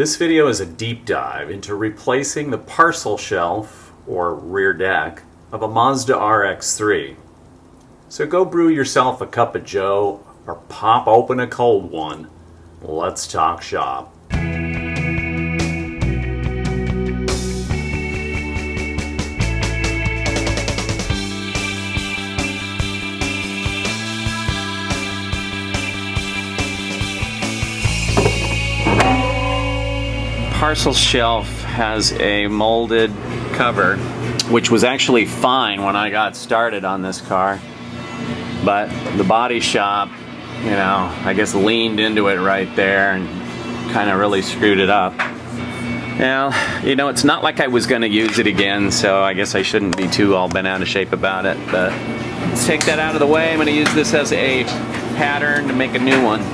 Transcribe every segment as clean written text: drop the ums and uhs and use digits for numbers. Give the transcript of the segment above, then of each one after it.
This video is a deep dive into replacing the parcel shelf, or rear deck, of a Mazda RX3. So go brew yourself a cup of joe or pop open a cold one. Let's talk shop. Parcel shelf has a molded cover, which was actually fine when I got started on this car, but the body shop, I guess leaned into it right there and kind of really screwed it up. Now, it's not like I was going to use it again, so I guess I shouldn't be too all bent out of shape about it, but let's take that out of the way. I'm going to use this as a pattern to make a new one.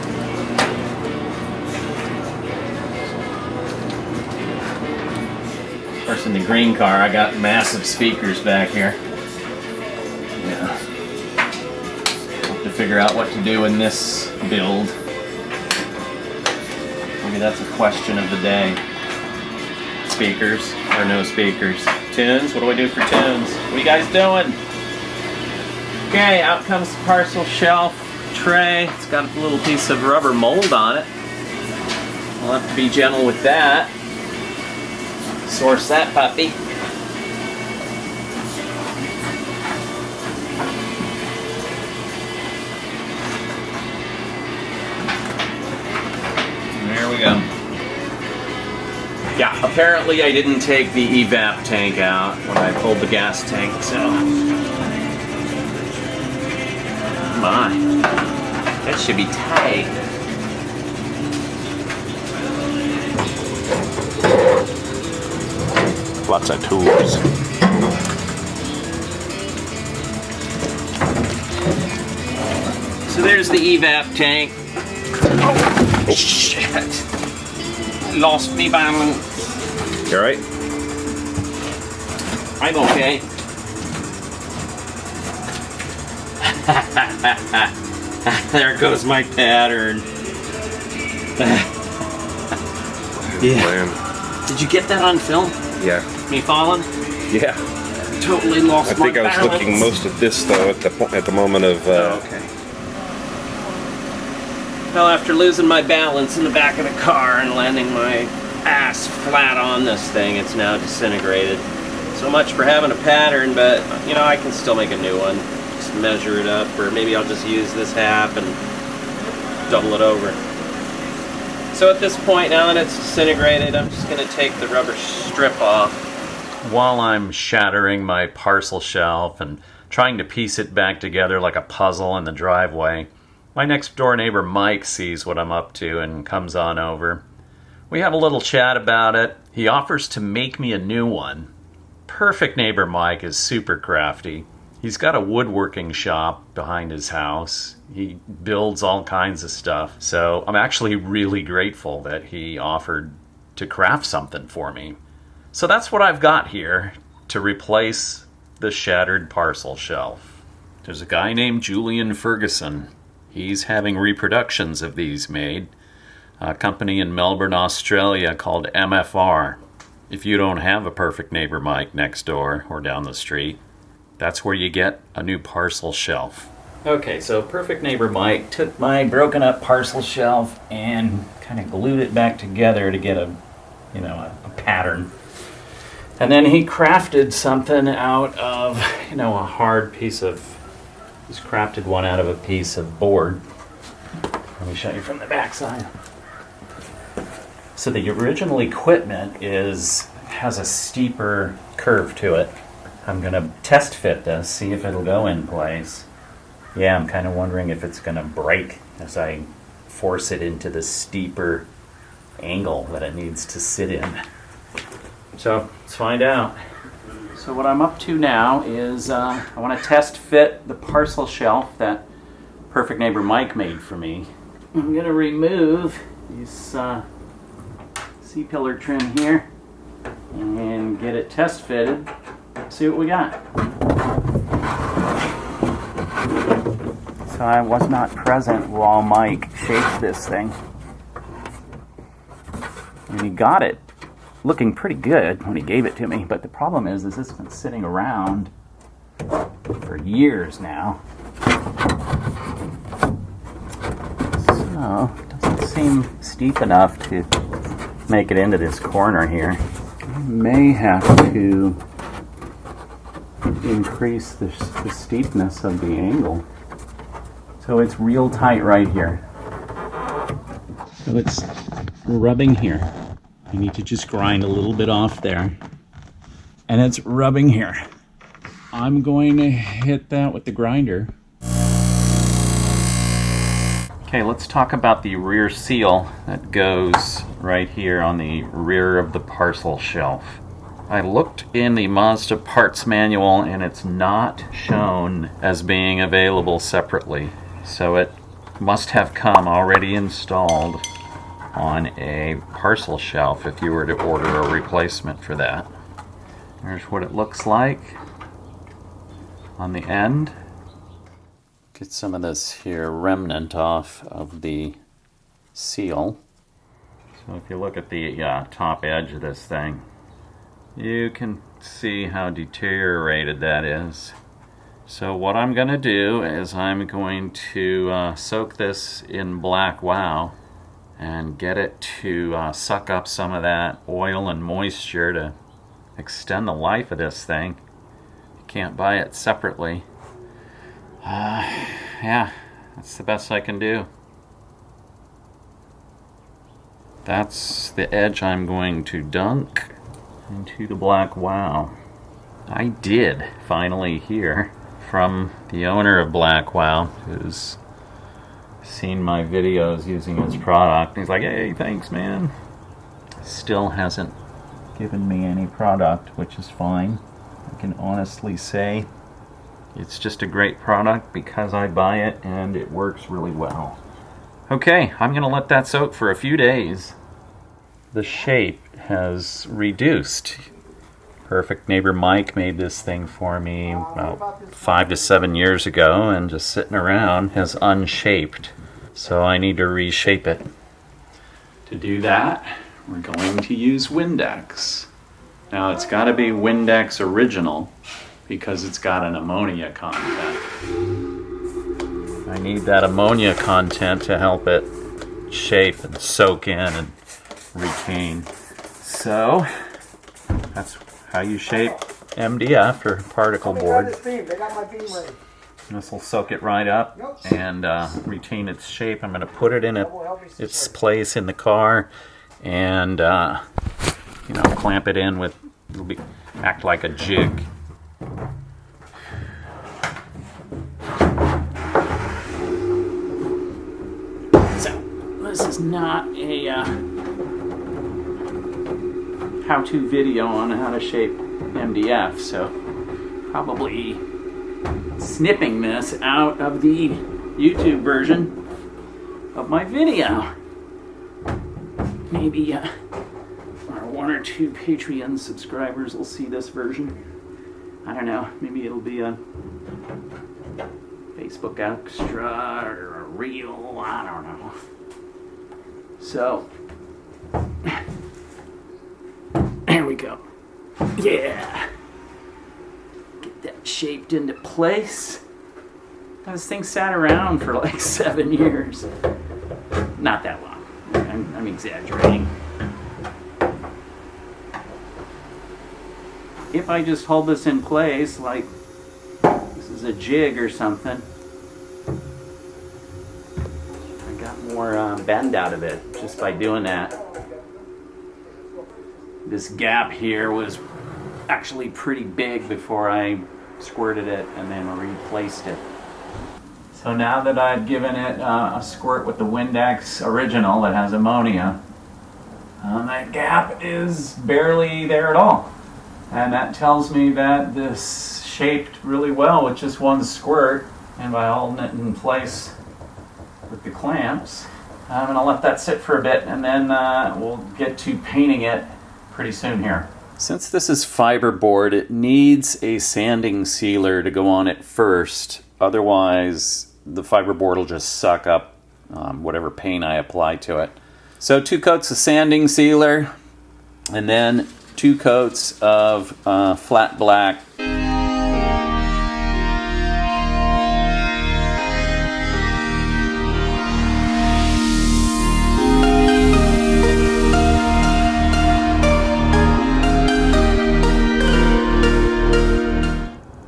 Of course, in the green car, I got massive speakers back here. Yeah. Have to figure out what to do in this build. Maybe that's a question of the day. Speakers or no speakers? Tunes? What do I do for tunes? What are you guys doing? Okay, out comes the parcel shelf tray. It's got a little piece of rubber mold on it. I'll have to be gentle with that. Source that puppy. There we go. Yeah, apparently I didn't take the evap tank out when I pulled the gas tank, so. My, that should be tight. Lots of tools. So there's the evap tank. Oh, shit. Lost me balance. You alright? I'm okay. There goes my pattern. Yeah. Did you get that on film? Yeah. Me falling? Yeah. Totally lost my balance. I think I was looking most at this though at the moment of. Okay. Well, after losing my balance in the back of the car and landing my ass flat on this thing, it's now disintegrated. So much for having a pattern, but I can still make a new one. Just measure it up, or maybe I'll just use this half and double it over. So at this point, now that it's disintegrated, I'm just going to take the rubber strip off. While I'm shattering my parcel shelf and trying to piece it back together like a puzzle in the driveway, my next door neighbor Mike sees what I'm up to and comes on over. We have a little chat about it. He offers to make me a new one. Perfect neighbor Mike is super crafty. He's got a woodworking shop behind his house. He builds all kinds of stuff. So I'm actually really grateful that he offered to craft something for me. So that's what I've got here to replace the shattered parcel shelf. There's a guy named Julian Ferguson. He's having reproductions of these made. A company in Melbourne, Australia called MFR. If you don't have a perfect neighbor Mike next door or down the street, that's where you get a new parcel shelf. Okay, so Perfect Neighbor Mike took my broken up parcel shelf and kind of glued it back together to get a pattern. And then he crafted something out of, a hard piece of, he's crafted one out of a piece of board. Let me show you from the back side. So the original equipment has a steeper curve to it. I'm going to test fit this, see if it'll go in place. Yeah, I'm kind of wondering if it's going to break as I force it into the steeper angle that it needs to sit in. So, let's find out. So what I'm up to now is I want to test fit the parcel shelf that Perfect Neighbor Mike made for me. I'm going to remove this C-pillar trim here and get it test fitted. See what we got. So I was not present while Mike shaped this thing. And he got it looking pretty good when he gave it to me, but the problem is this has been sitting around for years now. So, it doesn't seem steep enough to make it into this corner here. I may have to increase the steepness of the angle. So it's real tight right here. So it's rubbing here. I need to just grind a little bit off there. And it's rubbing here. I'm going to hit that with the grinder. Okay, let's talk about the rear seal that goes right here on the rear of the parcel shelf. I looked in the Mazda parts manual and it's not shown as being available separately. So it must have come already installed on a parcel shelf if you were to order a replacement for that. There's what it looks like on the end. Get some of this here remnant off of the seal. So if you look at the top edge of this thing, you can see how deteriorated that is. So what I'm going to do is I'm going to soak this in black wow and get it to suck up some of that oil and moisture to extend the life of this thing. You can't buy it separately. Yeah, that's the best I can do. That's the edge I'm going to dunk into the black wow. I did finally hear from the owner of Black Wow, who's seen my videos using his product. He's like, hey, thanks, man. Still hasn't given me any product, which is fine. I can honestly say it's just a great product because I buy it and it works really well. Okay, I'm going to let that soak for a few days. The shape has reduced. Perfect Neighbor Mike made this thing for me about 5 to 7 years ago, and just sitting around has unshaped. So I need to reshape it. To do that, we're going to use Windex. Now it's got to be Windex Original because it's got an ammonia content. I need that ammonia content to help it shape and soak in and retain. So that's how you shape MDF or particle board. This will soak it right up and retain its shape. I'm going to put it in its place in the car and clamp it in with, act like a jig. So this is not a how-to video on how to shape MDF, so probably snipping this out of the YouTube version of my video. Maybe our 1 or 2 Patreon subscribers will see this version. I don't know, maybe it'll be a Facebook extra or a reel, I don't know. So there we go. Yeah. Get that shaped into place. This thing sat around for like 7 years. Not that long. I'm exaggerating. If I just hold this in place like this is a jig or something, I got more bend out of it just by doing that. This gap here was actually pretty big before I squirted it and then replaced it. So now that I've given it a squirt with the Windex Original that has ammonia, that gap is barely there at all. And that tells me that this shaped really well with just one squirt, and by holding it in place with the clamps. I'm going to let that sit for a bit and then we'll get to painting it pretty soon here. Since this is fiberboard, it needs a sanding sealer to go on it first. Otherwise, the fiberboard will just suck up whatever paint I apply to it. So 2 coats of sanding sealer, and then 2 coats of flat black.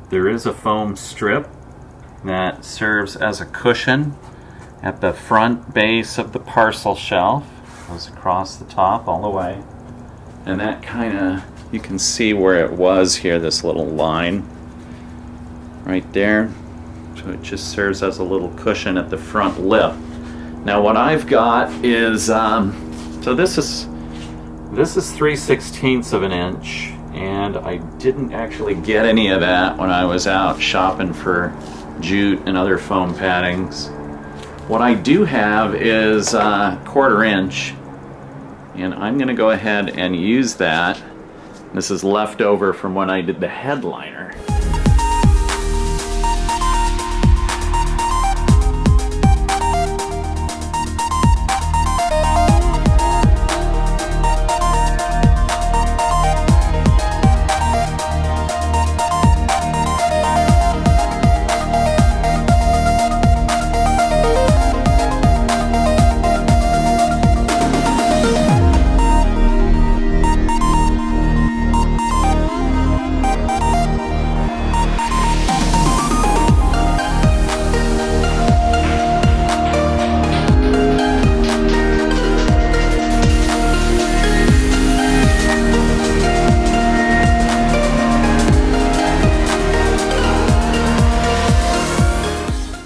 There is a foam strip that serves as a cushion at the front base of the parcel shelf. Goes across the top all the way. And that kind of, you can see where it was here, this little line right there. So it just serves as a little cushion at the front lip. Now what I've got is, so this is 3/16 of an inch, and I didn't actually get any of that when I was out shopping for jute and other foam paddings. What I do have is 1/4 inch, and I'm going to go ahead and use that. This is left over from when I did the headliner.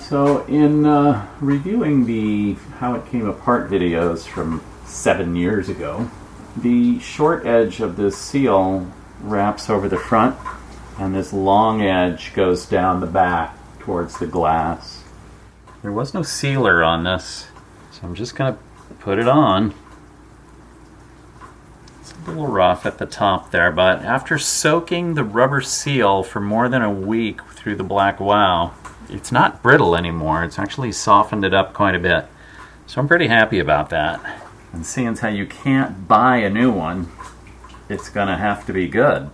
So in reviewing the how it came apart videos from 7 years ago, the short edge of this seal wraps over the front, and this long edge goes down the back towards the glass. There was no sealer on this, so I'm just going to put it on. It's a little rough at the top there, but after soaking the rubber seal for more than a week through the black wow, it's not brittle anymore. It's actually softened it up quite a bit. So I'm pretty happy about that. And seeing as how you can't buy a new one, it's gonna have to be good.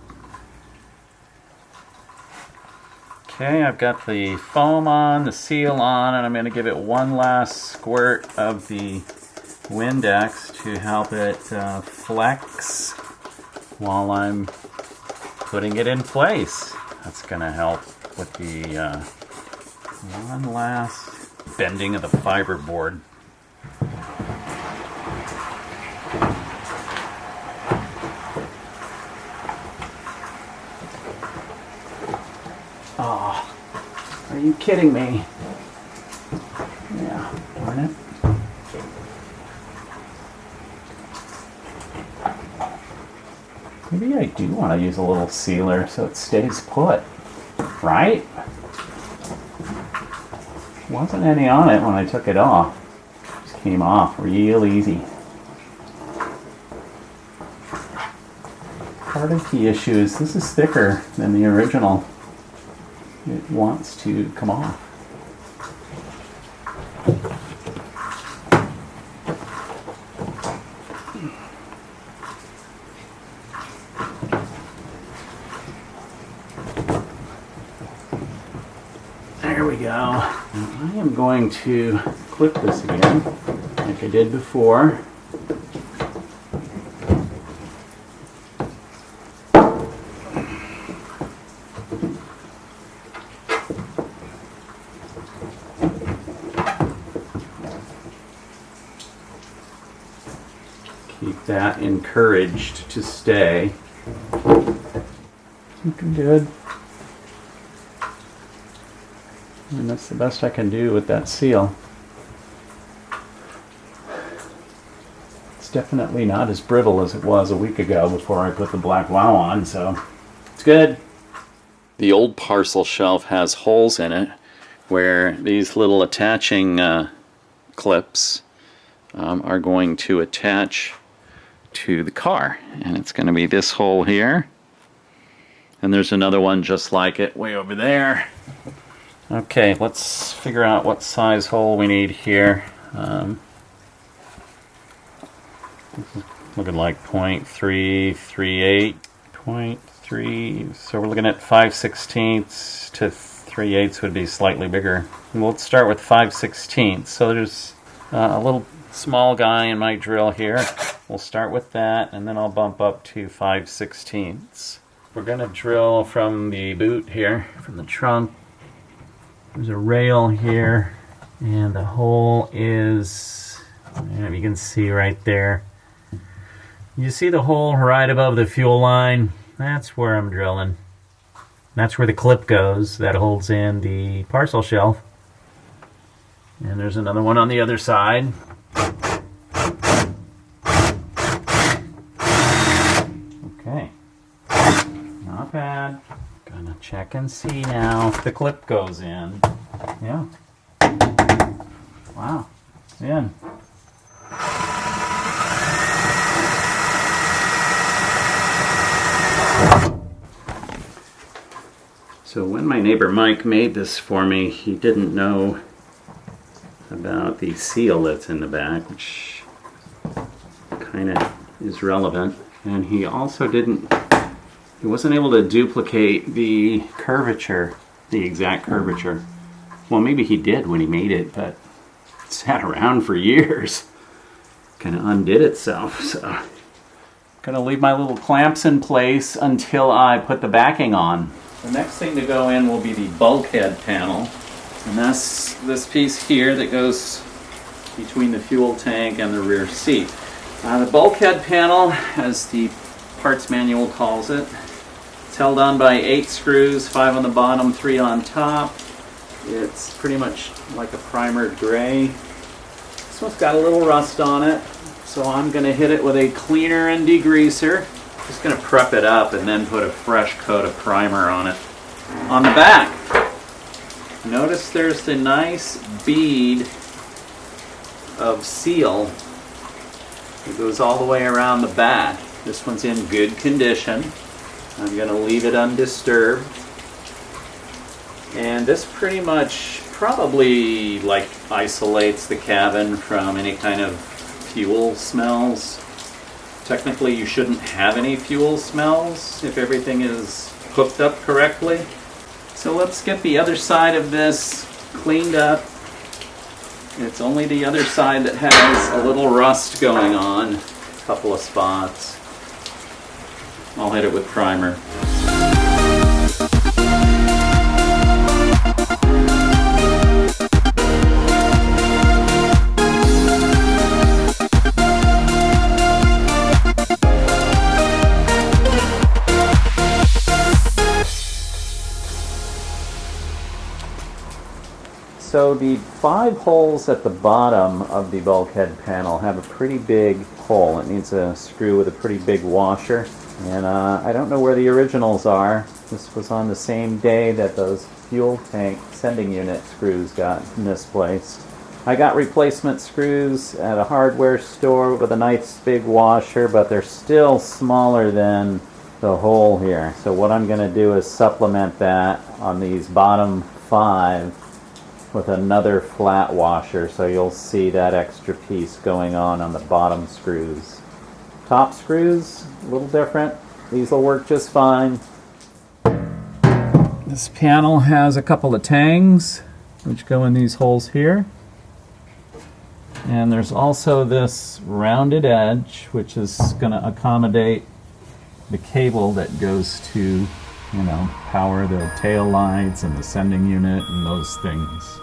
Okay, I've got the foam on, the seal on, and I'm gonna give it one last squirt of the Windex to help it flex while I'm putting it in place. That's gonna help with the one last bending of the fiberboard. Oh, are you kidding me? Yeah, darn it. Maybe I do want to use a little sealer so it stays put, right? Wasn't any on it when I took it off. Just came off real easy. Part of the issue is this is thicker than the original. It wants to come off. There we go. Now I am going to clip this again, like I did before. Keep that encouraged to stay. Looking good. And that's the best I can do with that seal. It's definitely not as brittle as it was a week ago before I put the black wow on, so it's good. The old parcel shelf has holes in it where these little attaching clips are going to attach to the car. And it's going to be this hole here. And there's another one just like it way over there. Okay, let's figure out what size hole we need here. Looking like 0.338, 0.3, so we're looking at 5/16 to 3/8 would be slightly bigger. And we'll start with 5/16. So there's a little small guy in my drill here. We'll start with that, and then I'll bump up to 5/16. We're going to drill from the boot here, from the trunk. There's a rail here, and the hole is, you can see right there. You see the hole right above the fuel line? That's where I'm drilling. That's where the clip goes that holds in the parcel shelf. And there's another one on the other side. Okay. Not bad. Gonna check and see now if the clip goes in. Yeah. Wow. It's in. So when my neighbor Mike made this for me, he didn't know about the seal that's in the back, which kind of is relevant. And he also he wasn't able to duplicate the curvature, the exact curvature. Well, maybe he did when he made it, but it sat around for years. Kind of undid itself, so I'm gonna leave my little clamps in place until I put the backing on. The next thing to go in will be the bulkhead panel, and that's this piece here that goes between the fuel tank and the rear seat. The bulkhead panel, as the parts manual calls it, it's held on by 8 screws, 5 on the bottom, 3 on top. It's pretty much like a primered gray. This one's got a little rust on it, so I'm going to hit it with a cleaner and degreaser. Just going to prep it up and then put a fresh coat of primer on it. On the back, notice there's the nice bead of seal that goes all the way around the back. This one's in good condition. I'm going to leave it undisturbed. And this pretty much probably like isolates the cabin from any kind of fuel smells. Technically, you shouldn't have any fuel smells if everything is hooked up correctly. So let's get the other side of this cleaned up. It's only the other side that has a little rust going on, a couple of spots. I'll hit it with primer. So the 5 holes at the bottom of the bulkhead panel have a pretty big hole. It needs a screw with a pretty big washer. And I don't know where the originals are. This was on the same day that those fuel tank sending unit screws got misplaced. I got replacement screws at a hardware store with a nice big washer, but they're still smaller than the hole here. So what I'm going to do is supplement that on these bottom 5 with another flat washer, so you'll see that extra piece going on the bottom screws. Top screws, a little different. These will work just fine. This panel has a couple of tangs which go in these holes here. And there's also this rounded edge which is going to accommodate the cable that goes to, power the tail lights and the sending unit and those things.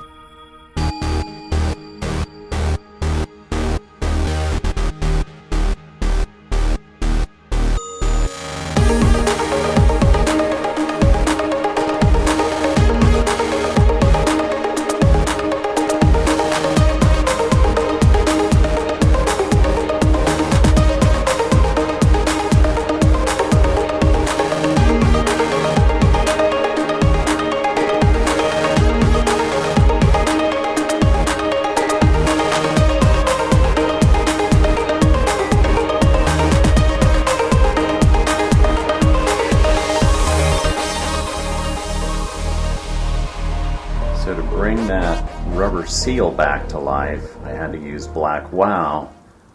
So to bring that rubber seal back to life, I had to use black wow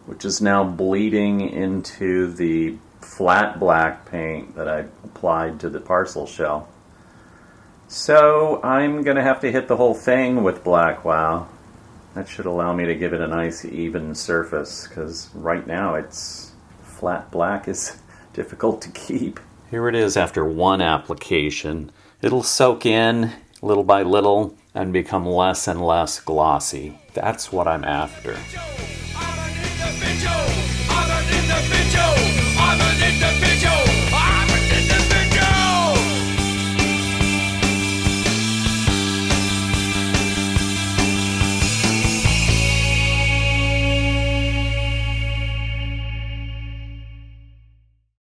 which is now bleeding into the flat black paint that I applied to the parcel shell. So I'm going to have to hit the whole thing with black wow. That should allow me to give it a nice even surface, because right now it's flat black is difficult to keep. Here it is after one application. It'll soak in little by little and become less and less glossy. That's what I'm after.